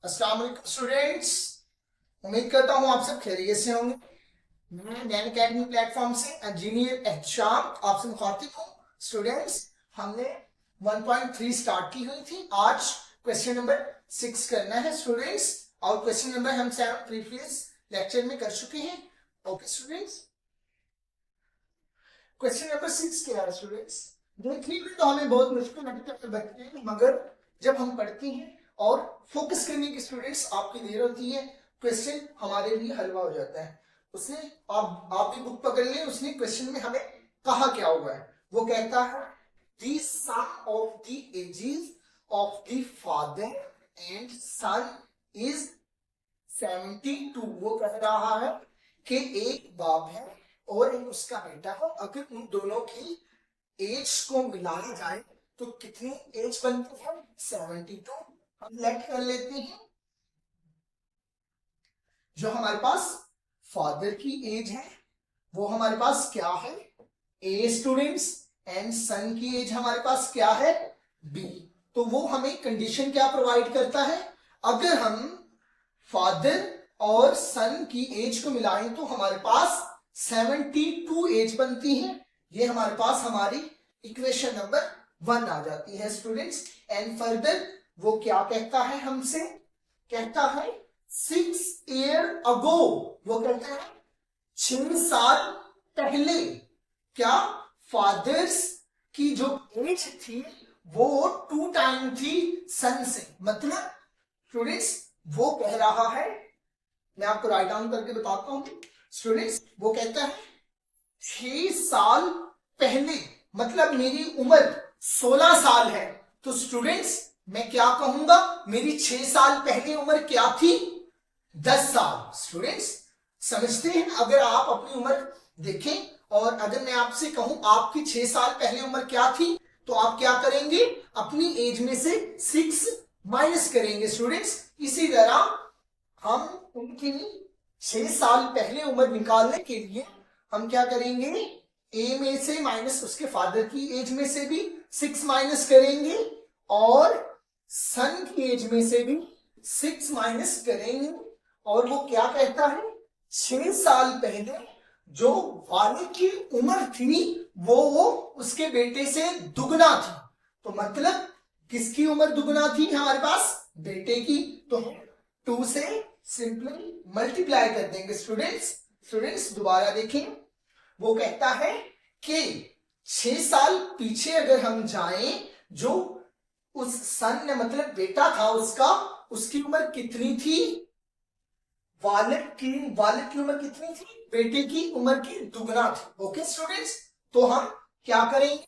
अस्सलाम वालेकुम स्टूडेंट्स। उम्मीद करता हूँ आप सब खैरियत से होंगे। मैं नैन अकेडमी प्लेटफॉर्म से इंजीनियर एहतशाम आपसे मुखातिब हूँ। स्टूडेंट्स, हमने 1.3 स्टार्ट की हुई थी। आज क्वेश्चन नंबर 6 करना है स्टूडेंट्स, और क्वेश्चन नंबर हम 7 प्रीवियस लेक्चर में कर चुके हैं। ओके स्टूडेंट्स, क्वेश्चन नंबर 6 क्या है स्टूडेंट्स? देखने में तो हमें बहुत मुश्किल लगती है, मगर जब हम पढ़ते हैं और फोकस करने की स्टूडेंट्स आपकी देर होती है, क्वेश्चन हमारे लिए हलवा हो जाता है। उसने आप भी बुक पकड़ लें, उसने क्वेश्चन में हमें कहा क्या हुआ है। वो कहता है the sum of the ages of the father and son is 72। वो कह रहा है कि एक बाप है और एक उसका बेटा है, अगर उन दोनों की एज को मिलाया जाए तो कितनी एज बनती है? 72। हम लेट कर लेते हैं। जो हमारे पास फादर की एज है वो हमारे पास क्या है? ए स्टूडेंट्स। एंड सन की एज हमारे पास क्या है? बी। तो वो हमें कंडीशन क्या प्रोवाइड करता है? अगर हम फादर और सन की एज को मिलाएं तो हमारे पास 72 एज बनती है। ये हमारे पास हमारी इक्वेशन नंबर 1 आ जाती है स्टूडेंट्स। एंड फर्दर वो क्या कहता है हमसे? कहता है 6 ईयर अगो। वो कहता है 6 साल पहले क्या फादर्स की जो एज थी वो 2 टाइम थी सन से। मतलब स्टूडेंट्स वो कह रहा है, मैं आपको राइट डाउन करके बताता हूं स्टूडेंट्स। वो कहता है 6 साल पहले, मतलब मेरी उम्र 16 साल है। तो स्टूडेंट्स मैं क्या कहूंगा? मेरी 6 साल पहले उम्र क्या थी? 10 साल। स्टूडेंट्स समझते हैं? अगर आप अपनी उम्र देखें और अगर मैं आपसे कहूं आपकी 6 साल पहले उम्र क्या थी, तो आप क्या करेंगे? अपनी एज में से 6 माइनस करेंगे स्टूडेंट्स। इसी तरह हम उनकी 6 साल पहले उम्र निकालने के लिए हम क्या करेंगे? ए में से माइनस उसके फादर की एज में से भी 6 माइनस करेंगे और सन की एज में से भी 6 माइनस करेंगे। और वो क्या कहता है? 6 साल पहले जो वालिद की उम्र थी वो उसके बेटे से दुगना थी। तो मतलब किसकी उम्र दुगना थी हमारे पास? बेटे की। तो 2 से सिंपली मल्टीप्लाई कर देंगे स्टूडेंट्स। स्टूडेंट्स दोबारा देखें, वो कहता है कि 6 साल पीछे अगर हम जाएं, जो उस सन ने मतलब बेटा था उसका, उसकी उम्र कितनी थी? वालिद की उम्र कितनी थी? बेटे की उम्र की दुगना थी। ओके स्टूडेंट्स, तो हम क्या करेंगे?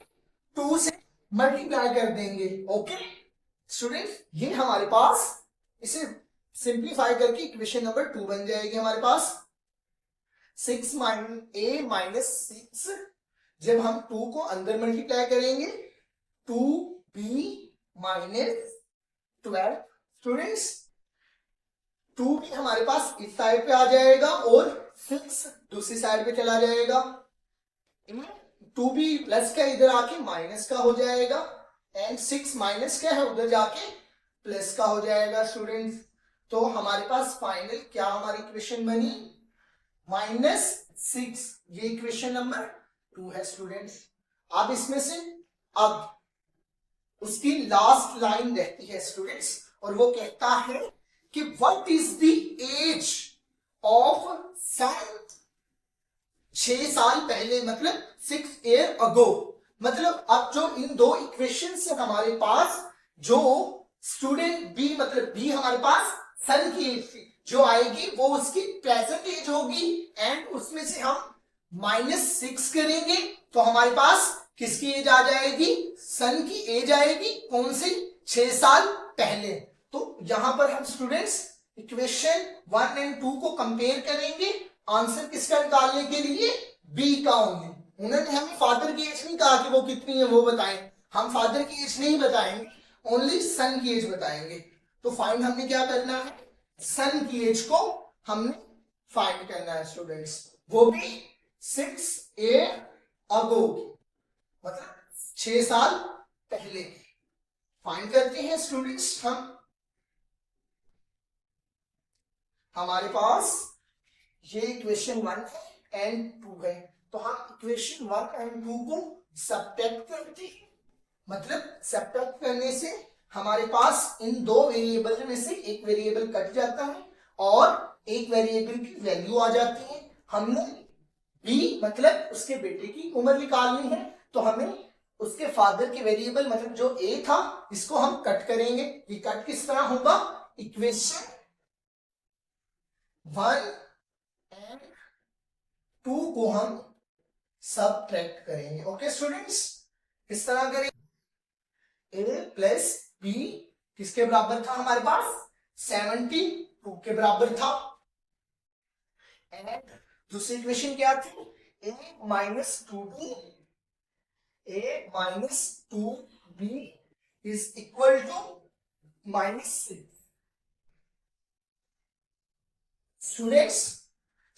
2 से मल्टीप्लाई कर देंगे। ओके स्टूडेंट्स, ये हमारे पास इसे सिंप्लीफाई करके इक्वेशन नंबर 2 बन जाएगी हमारे पास। 6 ए माइनस 6, जब हम 2 को अंदर मल्टीप्लाई करेंगे 2b माइनस 12। स्टूडेंट्स 2 भी हमारे पास इस साइड पे आ जाएगा और 6 दूसरी साइड पे चला जाएगा। 2 भी प्लस का इधर आके माइनस का हो जाएगा एंड 6 माइनस का है उधर जाके प्लस का हो जाएगा स्टूडेंट्स। तो हमारे पास फाइनल क्या हमारी इक्वेशन बनी? -6। ये इक्वेशन नंबर 2 है स्टूडेंट्स। अब इसमें से अब उसकी लास्ट लाइन रहती है स्टूडेंट्स, और वो कहता है कि what is the age of son 6 साल पहले, मतलब 6 ईयर अगो। मतलब अब जो इन दो इक्वेशन से हमारे पास जो स्टूडेंट बी, मतलब बी हमारे पास सन की एज जो आएगी वो उसकी प्रेजेंट एज होगी एंड उसमें से हम -6 करेंगे तो हमारे पास किसकी एज आ जाएगी? सन की एज आएगी। कौन सी? 6 साल पहले। तो यहां पर हम स्टूडेंट्स इक्वेशन 1 एंड 2 को कंपेयर करेंगे आंसर किसका निकालने के लिए? बी का ओनली। उन्होंने हमें फादर की एज नहीं कहा कि वो कितनी है वो बताएं, हम फादर की एज नहीं बताएंगे, ओनली सन की एज बताएंगे। तो फाइंड हमने क्या करना है? सन की एज को हमने फाइंड करना है स्टूडेंट्स, वो भी 6 ईयर अगो की, मतलब 6 साल पहले। फाइंड करते हैं स्टूडेंट्स हम। हमारे पास ये इक्वेशन 1 है एंड 2 है, तो हम इक्वेशन 1 एंड 2 को सब्ट्रैक्ट करते हैं। मतलब सब्ट्रैक्ट करने से हमारे पास इन दो वेरिएबल में से एक वेरिएबल कट जाता है और एक वेरिएबल की वैल्यू आ जाती है। हमने बी मतलब उसके बेटे की उम्र निकालनी है, तो हमें उसके फादर के वेरिएबल मतलब जो ए था इसको हम कट करेंगे। ये कट किस तरह होगा, इक्वेशन 1 एंड 2 को हम सब्ट्रैक्ट करेंगे। ओके स्टूडेंट्स, किस तरह करेंगे, ए प्लस बी किसके बराबर था हमारे पास, 72 के बराबर था। एंड दूसरी इक्वेशन क्या थी, a minus 2b, a minus 2b is equal to -6। Students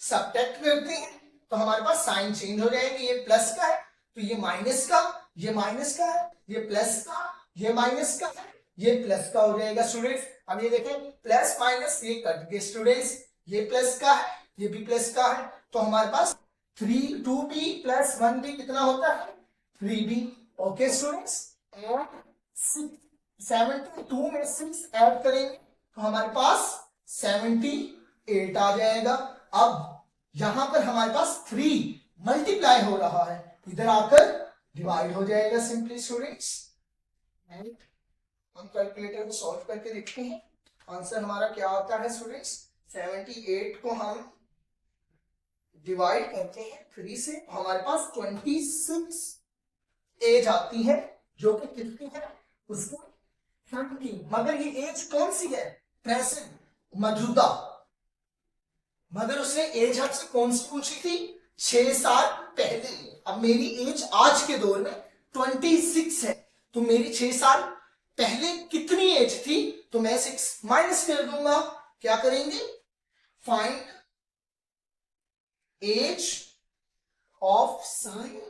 subtract करते हैं तो हमारे पास साइन चेंज हो जाएंगे, ये प्लस का है तो ये माइनस का, ये माइनस का है, ये प्लस का, ये माइनस का है, ये प्लस का हो जाएगा। स्टूडेंट्स अब ये देखें प्लस माइनस ये कट गए स्टूडेंट्स, ये प्लस का है ये भी प्लस का है, तो हमारे पास 2b प्लस 1b कितना होता है, 3b। ओके स्टूडेंट्स, 72 में 6 ऐड करेंगे तो हमारे पास 78 आ जाएगा। अब यहां पर हमारे पास 3 मल्टीप्लाई हो रहा है, इधर आकर डिवाइड हो जाएगा सिंपली स्टूडेंट्स। हम कैलकुलेटर को सॉल्व करके देखते हैं आंसर हमारा क्या आता है स्टूडेंट्स। 78 को हम डिवाइड करते हैं 3 से, हमारे पास 26 एज आती है जो कि कितनी है उसको 30, मगर ये एज कौन सी है, प्रेजेंट मौजूदा, मगर उसने एज हमसे कौन सी पूछी थी, 6 साल पहले। अब मेरी एज आज के दौर में 26 है, तो मेरी 6 साल पहले कितनी एज थी, तो मैं 6 माइनस कर दूंगा। क्या करेंगे, find age of son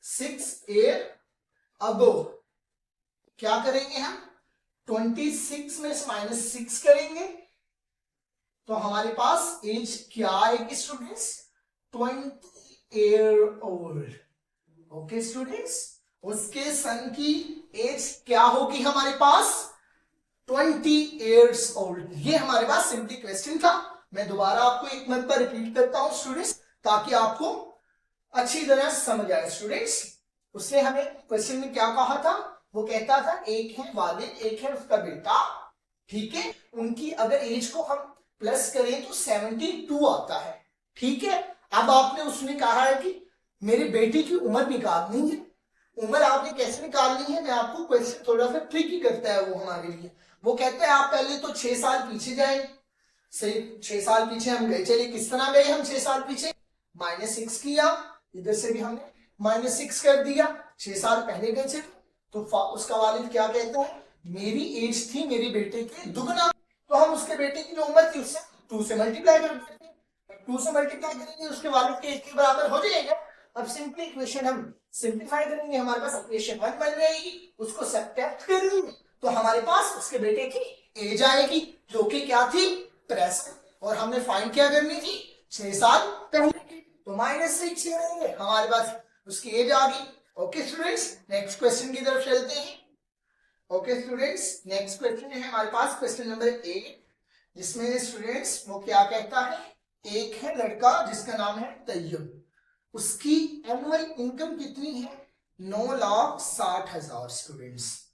6 year ago. क्या करेंगे हम, 26 में से -6 करेंगे तो हमारे पास एज क्या आएगी students, 20 year old. Okay students, उसके सन की एज क्या होगी हमारे पास, 20 ईयर्स ओल्ड। ये हमारे पास सिंपली क्वेश्चन था। मैं दोबारा आपको एक मरतबा रिपीट करता हूं स्टूडेंट्स ताकि आपको अच्छी तरह समझ आए। स्टूडेंट्स उसने हमें क्वेश्चन में क्या कहा था, वो कहता था एक है वालिद एक है उसका बेटा, ठीक है, उनकी अगर एज को हम प्लस करें तो 72 आता है, ठीक है। अब आपने उसने कहा है कि मेरी बेटी की उम्र निकालनी है, उम्र आपने कैसे निकालनी है, मैं आपको क्वेश्चन थोड़ा सा ट्रिकी करता है वो हमारे लिए। वो कहता है आप पहले तो 6 साल पीछे जाएं, सही 6 साल पीछे हम गए, चलिए किस तरह गए हम 6 साल पीछे, -6 किया, इधर से भी हमने -6 कर दिया, 6 साल पहले गए थे, तो उसका वालिद क्या कहता है, मेरी एज थी मेरे बेटे के दुगना, तो हम उसके बेटे की जो उम्र थी उससे 2 से मल्टीप्लाई कर देते हैं, 2 से मल्टीप्लाई करेंगे उसके वालिद के एज के बराबर हो जाएगा। अब सिंपली इक्वेशन हम सिंप्लीफाई करेंगे, हमारे पास इक्वेशन 1 बन जाएगी, उसको सब्ट्रैक्ट करेंगे तो हमारे पास उसके बेटे की एज आएगी जो कि क्या थी, प्रेजेंट, और हमने फाइंड क्या करनी थी, 6 साल पहले की, तो -6 करेंगे हमारे पास उसकी एज आ गई। ओके स्टूडेंट्स, नेक्स्ट क्वेश्चन की तरफ चलते हैं। ओके स्टूडेंट्स, नेक्स्ट क्वेश्चन है हमारे पास क्वेश्चन नंबर 8, जिसमें स्टूडेंट्स वो क्या कहता है, एक है लड़का जिसका नाम है तैयब, उसकी एनुअल इनकम कितनी है, 9,60,000 स्टूडेंट्स।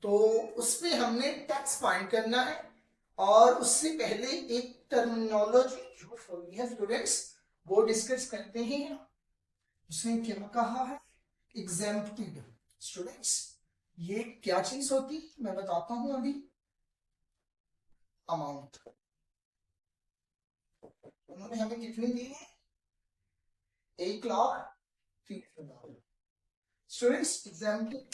तो उसमें हमने टैक्स फाइंड करना है और उससे पहले एक टर्मिनोलॉजी यूज होगी है स्टूडेंट्स, वो डिस्कस करते हैं। उसने क्या कहा है, एग्जेम्प्टेड। स्टूडेंट्स ये क्या चीज होती है मैं बताता हूं अभी, अमाउंट उन्होंने हमें कितनी दी है, 1,30,000। स्टूडेंट्स एग्जेम्प्टेड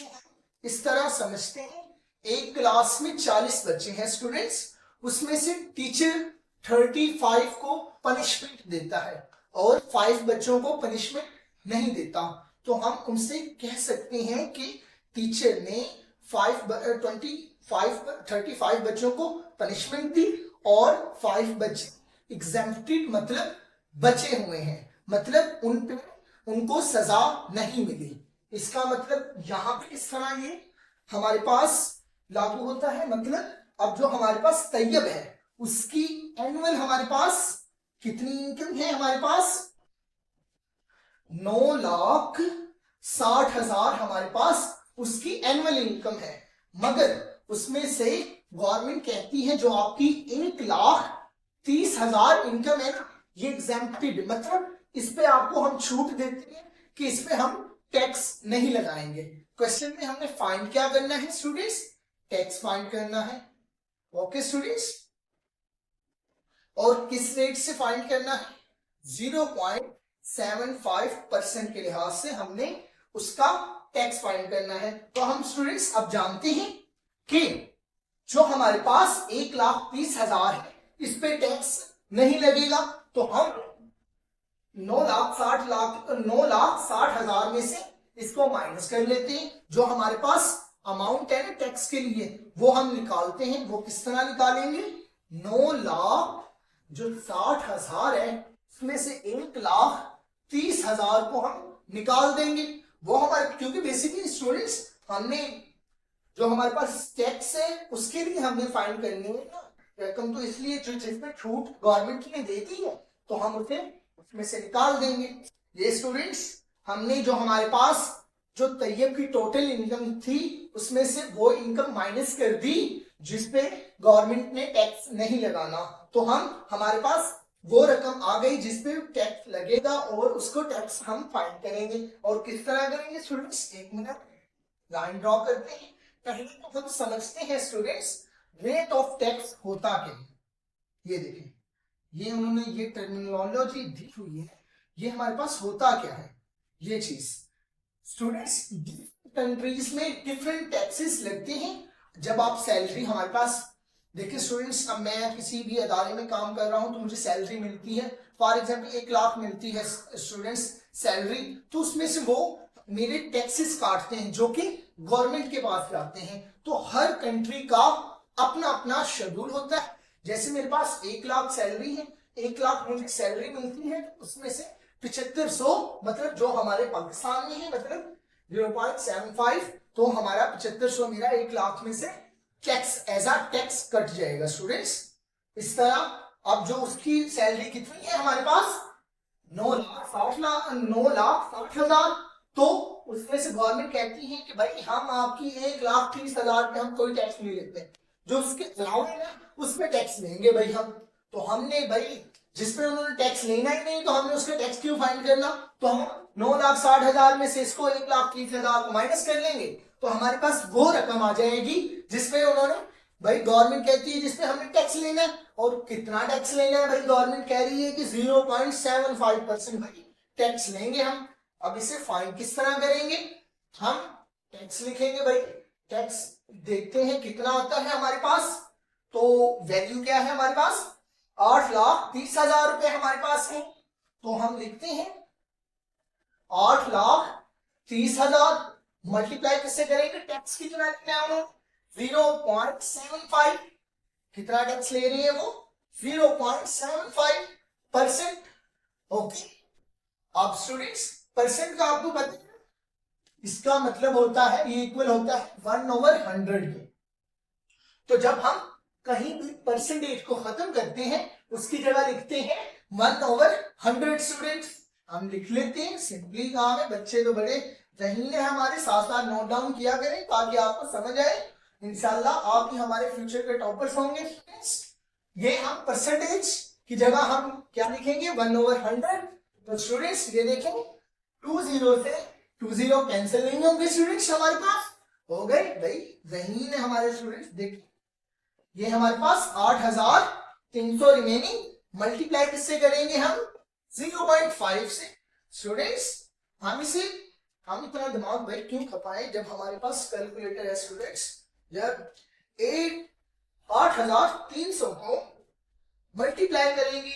इस तरह समझते हैं, एक क्लास में 40 बच्चे हैं स्टूडेंट्स, उसमें से टीचर 35 को पनिशमेंट देता है और 5 बच्चों को पनिशमेंट नहीं देता, तो हम उनसे कह सकते हैं कि टीचर ने 35 बच्चों को पनिशमेंट दी और 5 बच्चे एग्जेम्प्टेड मतलब बचे हुए हैं, मतलब उन पे उनको सजा नहीं मिली। इसका मतलब यहां पे इस तरह ये हमारे पास लागू होता है। मतलब अब जो हमारे पास तैयब है उसकी एनुअल हमारे पास कितनी इनकम है, हमारे पास 9,60,000 हमारे पास उसकी एनुअल इनकम है। मगर उसमें से गवर्नमेंट कहती है जो आपकी 1,30,000 इनकम है ये एग्जेम्प्टेड, मतलब इस पे आपको हम छूट देते हैं कि इस पे हम टैक्स नहीं लगाएंगे। क्वेश्चन में हमने फाइंड क्या करना है स्टूडेंट्स, टैक्स फाइंड करना है। ओके स्टूडेंट्स, और किस रेट से फाइंड करना है, 0.75% के लिहाज से हमने उसका टैक्स फाइंड करना है। तो हम स्टूडेंट्स अब जानते हैं कि जो हमारे पास 1,30,000 है इस पे टैक्स नहीं लगेगा, तो हम 9,60,000 में से इसको माइनस कर लेते हैं। जो हमारे पास अमाउंट है ना टैक्स के लिए वो हम निकालते हैं। वो किस तरह निकालेंगे, 9,60,000 है उसमें से 1,30,000 को हम निकाल देंगे। वो हमारे, क्योंकि बेसिकली स्टूडेंट्स हमने जो हमारे पास टैक्स है उसके लिए हमने फाइंड करनी है ना रकम, तो इसलिए जो जिसमें छूट गवर्नमेंट ने दे दी है तो हम उसे उसमें से निकाल देंगे। ये स्टूडेंट्स हमने जो हमारे पास जो तैयब की टोटल इनकम थी उसमें से वो इनकम माइनस कर दी जिसपे गवर्नमेंट ने टैक्स नहीं लगाना, तो हम हमारे पास वो रकम आ गई जिसपे टैक्स लगेगा और उसको टैक्स हम फाइंड करेंगे। और किस तरह करेंगे स्टूडेंट्स, एक मिनट लाइन ड्रॉ करते हैं। पहले तो हम समझते हैं स्टूडेंट्स रेट ऑफ टैक्स होता क्या है। ये देखें, ये उन्होंने ये टर्मिनोलॉजी दी हुई है, ये हमारे पास होता क्या है ये चीज। स्टूडेंट्स कंट्रीज में डिफरेंट टैक्सेस लगते हैं। जब आप सैलरी हमारे पास देखिए स्टूडेंट्स, अब मैं किसी भी अदारे में काम कर रहा हूं तो मुझे सैलरी मिलती है, फॉर एग्जांपल 1,00,000 मिलती है स्टूडेंट्स सैलरी, तो उसमें से वो मेरे टैक्सेस काटते हैं जो कि गवर्नमेंट के पास जाते हैं। तो हर कंट्री का अपना अपना शेड्यूल होता है। जैसे मेरे पास 1,00,000 सैलरी है, 1,00,000 मुझे सैलरी मिलती है, उसमें से 7500 मतलब जो हमारे पाकिस्तान में है मतलब 0.75, तो हमारा 7500 मेरा 1,00,000 में से tax as a tax cut जाएगा स्टूडेंट्स। इस तरह अब जो उसकी सैलरी कितनी है हमारे पास 9,60,000, तो उसमें से गवर्नमेंट कहती है कि भाई हम आपकी 1,30,000 पे हम कोई टैक्स नहीं लेते, जो उसके अलावा है उसमें टैक्स लेंगे भाई हम। तो हमने भाई जिसपे उन्होंने टैक्स लेना ही नहीं तो हमने उसका टैक्स क्यों फाइंड करना, तो हम 9,60,000 में से इसको 1,30,000 को माइनस कर लेंगे तो हमारे पास वो रकम आ जाएगी जिसपे उन्होंने भाई गवर्नमेंट कहती है जिसपे हमने टैक्स लेना है। और कितना टैक्स लेना है भाई, गवर्नमेंट कह रही है कि 0.75% भाई टैक्स लेंगे हम। अब इसे फाइंड किस तरह करेंगे, हम टैक्स लिखेंगे भाई, टैक्स देखते हैं कितना आता है हमारे पास। तो वैल्यू क्या है हमारे पास 8,30,000 रुपए हमारे पास है, तो हम लिखते हैं 8,30,000 मल्टीप्लाई किससे करेंगे, टैक्स की जो वैल्यू है 0.75, कितना टैक्स ले रही है वो 0.75%। ओके, अब स्टूडेंट्स परसेंट का आपको पता है इसका मतलब होता है ये इक्वल होता है 1/100 के। तो जब हम कहीं भी परसेंटेज को खत्म करते हैं उसकी जगह लिखते हैं 1/100 स्टूडेंट्स। हम लिख लेते हैं, सिंपली काम है, बच्चे तो बड़े रहीन है हमारे, साथ साथ नोट डाउन किया करें ताकि आपको समझ आए। इंशाल्लाह आप ही हमारे फ्यूचर के टॉपर्स होंगे। ये हम परसेंटेज की जगह हम क्या लिखेंगे 1/100। तो स्टूडेंट्स ये देखें 20 से 20 कैंसिल नहीं होंगे स्टूडेंट्स, हमारे पास हो गए भाई रहीन है हमारे स्टूडेंट्स। देखिए ये हमारे पास 8,300 रिमेनिंग, मल्टीप्लाई किससे करेंगे हम 0.5 से। स्टूडेंट्स हम इतना दिमाग भाई क्यों खपाएं जब हमारे पास कैलकुलेटर है स्टूडेंट्स। जब 8,300 को मल्टीप्लाई करेंगे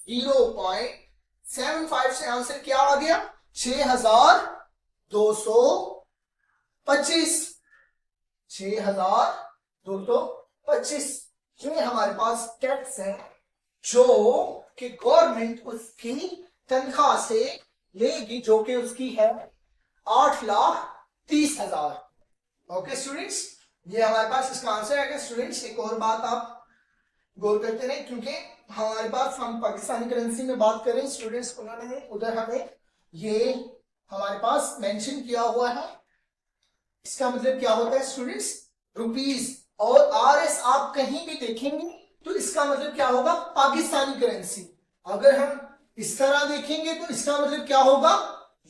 0.75 से आंसर क्या आ गया 6,225, 6,225। ये हमारे पास टैक्स है जो कि गवर्नमेंट उसकी तनख्वाह से लेगी, जो कि उसकी है 8,30,000। ओके स्टूडेंट्स, ये हमारे पास इसका आंसर है। स्टूडेंट्स एक और बात आप गौर करते रहे, क्योंकि हमारे पास हम पाकिस्तानी करेंसी में बात करें स्टूडेंट्स, उन्होंने उधर हमें ये हमारे पास मेंशन किया हुआ है। इसका मतलब क्या होता है स्टूडेंट्स, रुपीस। और RS आप कहीं भी देखेंगे तो इसका मतलब क्या होगा, पाकिस्तानी करेंसी। अगर हम इस तरह देखेंगे तो इसका मतलब क्या होगा,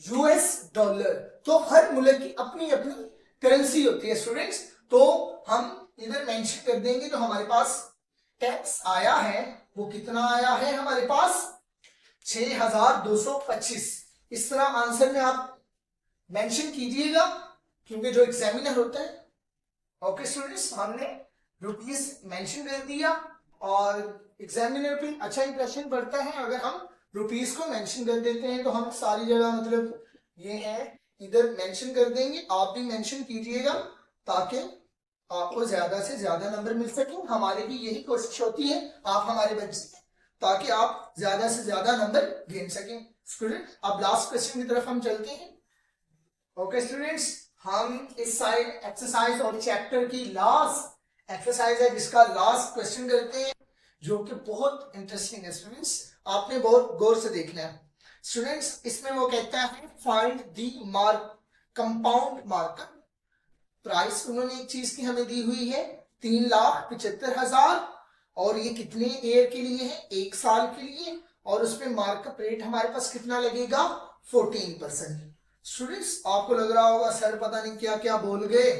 US डॉलर। तो हर मुल्क की अपनी अपनी करेंसी होती है स्टूडेंट्स। तो हम इधर मेंशन कर देंगे, तो हमारे पास टैक्स आया है वो कितना आया है हमारे पास 6,225। इस तरह आंसर में आप मेंशन कीजिएगा, क्योंकि जो एग्जामिनर होता है। ओके स्टूडेंट्स, हमने रुपीस मेंशन कर दिया और एग्जामिनर पे अच्छा इंप्रेशन पड़ता है अगर हम रुपीस को मेंशन कर देते हैं। तो हम सारी जगह मतलब ये है इधर मेंशन कर देंगे, आप भी मेंशन कीजिएगा ताकि आपको ज्यादा से ज्यादा नंबर मिल सके। हमारी भी यही कोशिश होती है आप हमारे बच्चे, ताकि आप ज्यादा से ज्यादा नंबर गेन सकें। स्टूडेंट अब लास्ट क्वेश्चन की तरफ हम चलते हैं। ओके स्टूडेंट्स, हम इस साइड एक्सरसाइज और चैप्टर की लास्ट एक्सरसाइज है जिसका लास्ट क्वेश्चन करते हैं, जो कि बहुत इंटरेस्टिंग है स्टूडेंट्स, आपने बहुत गौर से देखना है। स्टूडेंट्स इसमें वो कहता है find the mark compound markup price. उन्होंने एक चीज की हमें दी हुई है 3,75,000 और ये कितने ईयर के लिए है, 1 साल के लिए, और उसमें मार्कअप रेट हमारे पास कितना लगेगा 14%। स्टूडेंट्स आपको लग रहा होगा सर पता नहीं क्या क्या बोल गए,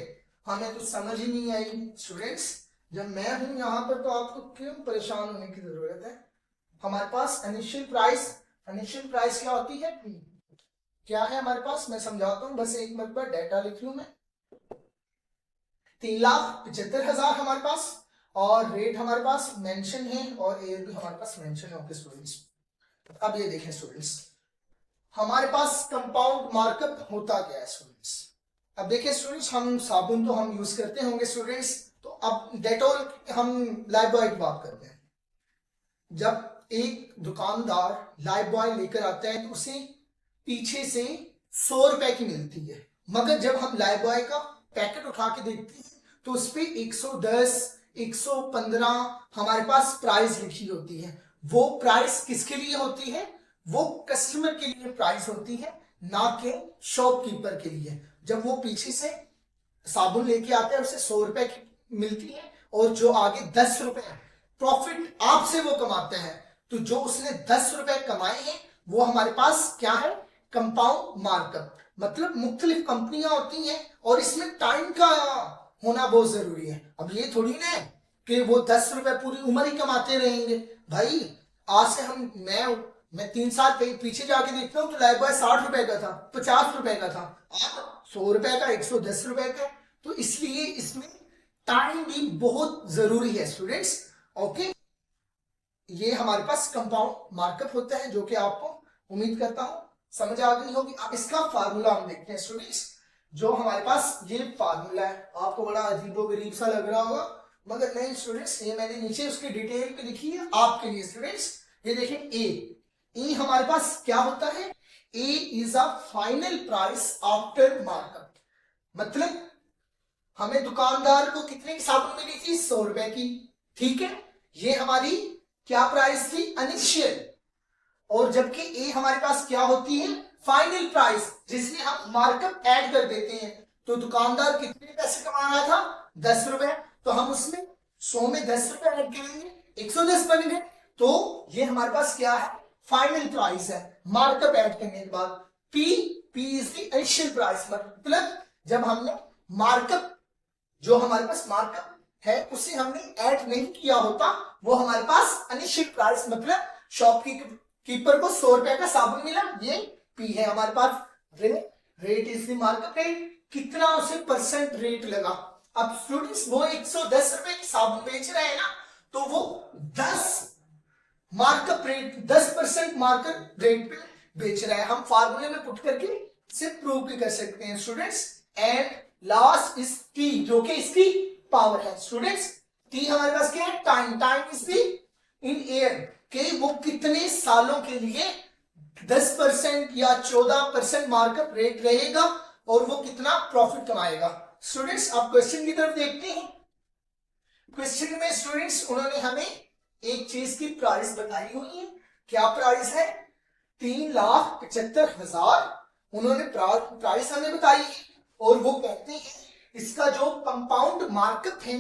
हमें तो समझ ही नहीं आई। स्टूडेंट्स जब मैं हूं यहाँ पर तो आपको क्यों परेशान होने की जरूरत है। हमारे पास इनिशियल प्राइस क्या होती है, क्या है हमारे पास, मैं समझाता हूँ, बस एक मिनट पर डाटा लिख लूं मैं। 3,75,000 हमारे पास और रेट हमारे पास मेंशन है और ईयर भी हमारे पास मेंशन है। ओके स्टूडेंट्स, अब ये देखें स्टूडेंट्स, हमारे पास कंपाउंड मार्कअप होता क्या है स्टूडेंट्स। अब देखिए स्टूडेंट्स, हम साबुन तो हम यूज करते होंगे स्टूडेंट्स, तो अब डेटॉल हम लाइफबॉय की बात करते हैं। जब एक दुकानदार लाइफबॉय लेकर आता है तो उसे पीछे से 100 रुपए की मिलती है, मगर जब हम लाइफबॉय का पैकेट उठा के देखते हैं तो उस पर 110 115 हमारे पास प्राइस लिखी होती है। वो प्राइस किसके लिए होती है, वो कस्टमर के लिए प्राइस होती है, ना कि शॉपकीपर के लिए। जब वो पीछे से साबुन लेके आते हैं उसे 100 रुपए की मिलती है और जो आगे 10 रुपए प्रॉफिट आपसे वो कमाते हैं, तो जो उसने 10 रुपए कमाए हैं वो हमारे पास क्या है, कंपाउंड मार्कअप। मतलब मुख्तलिफ कंपनियां होती हैं और इसमें टाइम का होना बहुत जरूरी है। अब ये थोड़ी ना कि वो 10 रुपए पूरी उम्र ही कमाते रहेंगे भाई। आज से मैं 3 साल पीछे जाके देखता हूँ तो लाइफबॉय 60 रुपए का था, 50 रुपए का था, अब 100 रुपए का, 110 रुपए का। तो इसलिए इसमें टाइम भी बहुत जरूरी है स्टूडेंट्स। ओके, ये हमारे पास कंपाउंड मार्कअप होता है, जो कि आपको उम्मीद करता हूं समझ आ गई होगी। अब इसका फार्मूला हम देखते हैं स्टूडेंट्स। जो हमारे पास ये फार्मूला है आपको बड़ा अजीबोगरीब सा लग रहा होगा, मगर नहीं स्टूडेंट्स, ये मैंने नीचे उसकी डिटेल पे लिखी है आपके लिए स्टूडेंट्स। ये देखें ए हमारे पास क्या होता है, A is a final price after markup. मतलब हमें दुकानदार को कितने की साबुन मिली थी, 100 रुपए की, ठीक है। ये हमारी क्या प्राइस थी, इनिशियल। और जबकि ए हमारे पास क्या होती है, फाइनल प्राइस, जिसमें हम मार्कअप ऐड कर देते हैं। तो दुकानदार कितने पैसे कमा रहा था, 10 रुपए, तो हम उसमें 100 में 10 रुपए ऐड करेंगे, 110 बन गए। तो ये हमारे पास क्या है, फाइनल प्राइस है मार्कअप ऐड करने के बाद। P is the initial price. मतलब जब हमने मार्कअप, जो हमारे पास मार्कअप है उसे हमने ऐड नहीं किया होता, वो हमारे पास इनिशियल प्राइस, मतलब शॉपकीपर को 100 रुपए का साबुन मिला, ये पी है हमारे पास। Rate is the markup rate, कितना उसे परसेंट रेट लगा। अब स्टूडेंट्स वो 110 रुपए की साबुन बेच रहे हैं ना, तो वो 10 मार्कअप रेट, 10% मार्कअप रेट पे बेच रहा है। हम फार्मूले में पुट करके इसे प्रूव भी कर सकते हैं students. And last is T, जो कि इसकी पावर है स्टूडेंट्स। टी हमारे पास क्या है, time. Time is the in year, के वो कितने सालों के लिए 10% या 14% मार्कअप रेट रहेगा और वो कितना प्रॉफिट कमाएगा। स्टूडेंट्स आप क्वेश्चन की तरफ देखते हैं। क्वेश्चन में स्टूडेंट्स उन्होंने हमें एक चीज की प्राइस बताई हुई है। क्या प्राइस है, 3,75,000 उन्होंने प्राइस हमें बताई है और वो कहते हैं इसका जो कंपाउंड मार्कअप है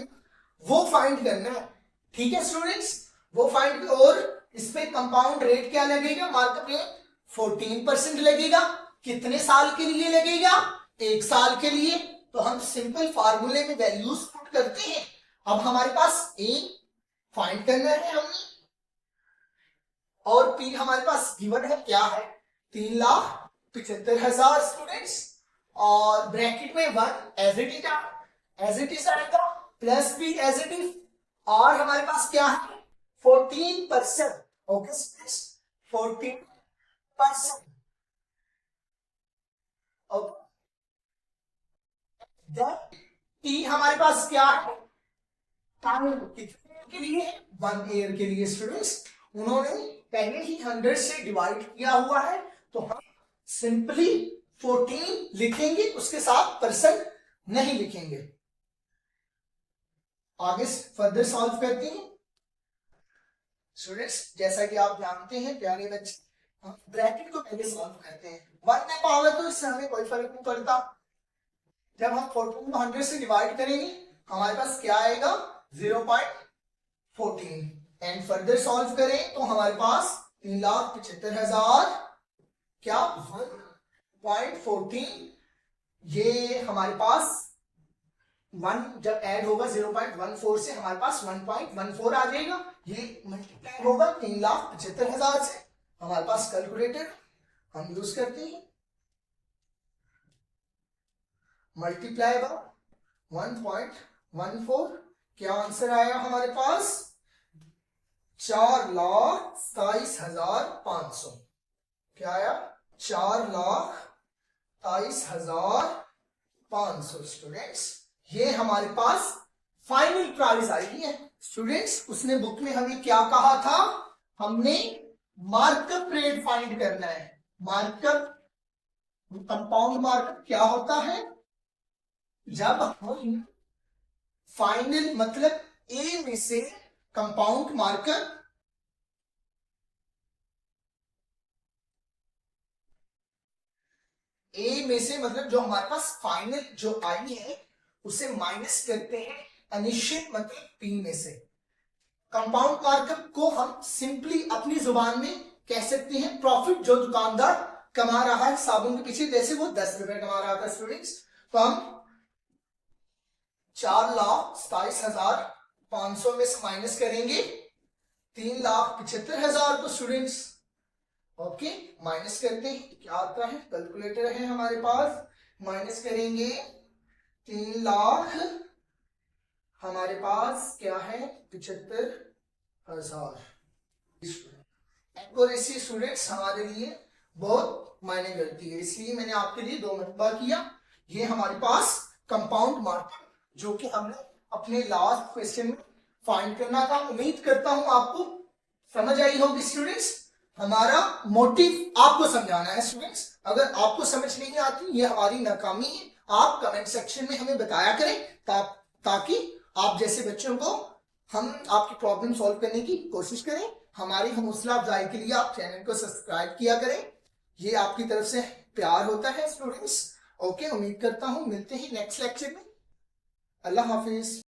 वो फाइंड करना है। ठीक है स्टूडेंट्स, वो फाइंड, और इसमें कंपाउंड रेट क्या लगेगा, मार्कअप रेट 14% लगेगा। कितने साल के लिए लगेगा, 1 साल के लिए। तो हम सिंपल फार्मूले में वैल्यूज पुट करते हैं। अब हमारे पास ए फाइंड करना है हमने, और पी हमारे पास गिवन है, क्या है, 3,75,000 स्टूडेंट्स, और ब्रैकेट में 1 एज इट इज आएगा, plus B as it is, और हमारे पास क्या है 14%। Okay students, 14%। ओके, टी हमारे पास क्या है, टाइम कितने के लिए, 1 ईयर के लिए। स्टूडेंट्स उन्होंने पहले ही 100 से डिवाइड किया हुआ है, तो हम सिंपली 14 लिखेंगे, उसके साथ परसेंट नहीं लिखेंगे। आगे फर्दर सॉल्व करते हैं। स्टूडेंट्स जैसा कि आप जानते हैं प्यारे बच्चे, हम ब्रैकेट को पहले सॉल्व करते हैं। 1 में पावर तो इससे हमें कोई फर्क नहीं पड़ता। जब हम 14 को 100 से डिवाइड करेंगे हमारे पास क्या आएगा, 0.14, एंड फर्दर सॉल्व करें तो हमारे पास 3,75,000 क्या 1.14, ये हमारे पास 1 जब ऐड होगा 0.14 से हमारे पास 1.14 आ जाएगा। ये मल्टीप्लाई होगा 3,75,000 से। हमारे पास कैलकुलेटर हम यूज करते हैं, मल्टीप्लाई बाय 1.14, क्या आंसर आया हमारे पास, 4,27,500। क्या आया, 4,27,500। स्टूडेंट्स ये हमारे पास फाइनल प्राइस आई है। स्टूडेंट्स उसने बुक में हमें क्या कहा था, हमने मार्कअप रेट फाइंड करना है। मार्कअप, कंपाउंड मार्कअप क्या होता है, जब हम फाइनल मतलब ए में से कंपाउंड मार्कअप ए में से मतलब जो हमारे पास फाइनल जो आई है उसे माइनस करते हैं इनिशियल मतलब पी में से। कंपाउंड मार्कअप को हम सिंपली अपनी जुबान में कह सकते हैं प्रॉफिट जो दुकानदार कमा रहा है साबुन के पीछे, जैसे वो 10 रुपए कमा रहा था स्टूडेंट्स, तो हम 4,27,500 में से माइनस करेंगे 3,75,000 को। स्टूडेंट्स ओके माइनस करते हैं, क्या आता है, कैलकुलेटर है हमारे पास, माइनस करेंगे 3 लाख, हमारे पास क्या है 75,000। एक्यूरेसी स्टूडेंट्स हमारे लिए बहुत मायने करती है, इसलिए मैंने आपके लिए 2 मरतबा किया। ये हमारे पास कंपाउंड मार्कअप जो कि हमने अपने लास्ट क्वेश्चन में फाइंड करना था। उम्मीद करता हूं आपको समझ आई होगी स्टूडेंट्स। हमारा मोटिव आपको समझाना है स्टूडेंट्स। अगर आपको समझ नहीं आती ये हमारी नाकामी है, आप कमेंट सेक्शन में हमें बताया करें ताकि आप जैसे बच्चों को हम आपकी प्रॉब्लम सॉल्व करने की कोशिश करें। हमारी हौसला अफजाई के लिए आप चैनल को सब्सक्राइब किया करें, ये आपकी तरफ से प्यार होता है स्टूडेंट्स। ओके उम्मीद करता हूं मिलते हैं नेक्स्ट लेक्चर में। अल्लाह हाफिज।